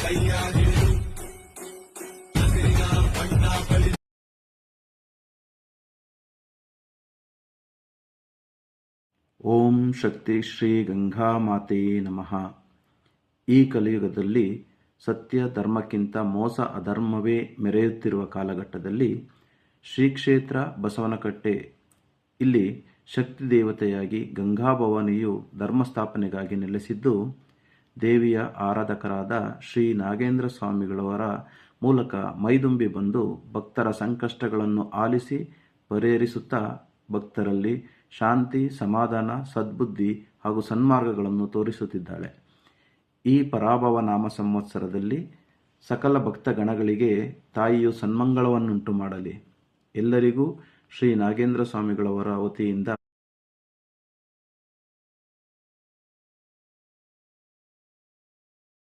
ಓಂ ಶಕ್ತಿ ಶ್ರೀ ಗಂಗಾ ಮಾತೆಯೇ ನಮಃ. ಈ ಕಲಿಯುಗದಲ್ಲಿ ಸತ್ಯ ಧರ್ಮಕ್ಕಿಂತ ಮೋಸ ಅಧರ್ಮವೇ ಮೆರೆಯುತ್ತಿರುವ ಕಾಲಘಟ್ಟದಲ್ಲಿ ಶ್ರೀ ಕ್ಷೇತ್ರ ಬಸವನಕಟ್ಟೆ ಇಲ್ಲಿ ಶಕ್ತಿ ದೇವತೆಯಾಗಿ ಗಂಗಾಭವಾನಿಯು ಧರ್ಮಸ್ಥಾಪನೆಗಾಗಿ ನೆಲೆಸಿದ್ದು, ದೇವಿಯ ಆರಾಧಕರಾದ ಶ್ರೀ ನಾಗೇಂದ್ರ ಸ್ವಾಮಿಗಳವರ ಮೂಲಕ ಮೈದುಂಬಿ ಬಂದು ಭಕ್ತರ ಸಂಕಷ್ಟಗಳನ್ನು ಆಲಿಸಿ ಪರಿಹರಿಸುತ್ತಾ ಭಕ್ತರಲ್ಲಿ ಶಾಂತಿ, ಸಮಾಧಾನ, ಸದ್ಬುದ್ಧಿ ಹಾಗೂ ಸನ್ಮಾರ್ಗಗಳನ್ನು ತೋರಿಸುತ್ತಿದ್ದಾಳೆ. ಈ ಪರಾಭವ ನಾಮ ಸಂವತ್ಸರದಲ್ಲಿ ಸಕಲ ಭಕ್ತಗಣಗಳಿಗೆ ತಾಯಿಯು ಸನ್ಮಂಗಳವನ್ನುಂಟು ಮಾಡಲಿ. ಎಲ್ಲರಿಗೂ ಶ್ರೀ ನಾಗೇಂದ್ರ ಸ್ವಾಮಿಗಳವರ ವತಿಯಿಂದ